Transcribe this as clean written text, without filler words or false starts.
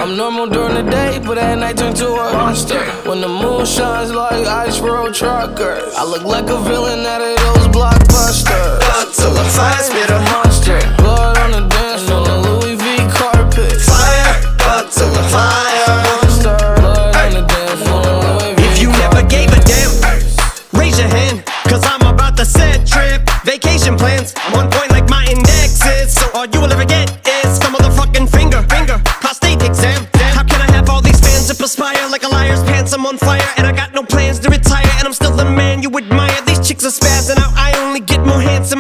I'm normal during the day, but at night turn to a monster. When the moon shines like ice road truckers, I look like a villain out of those blockbusters. Till I find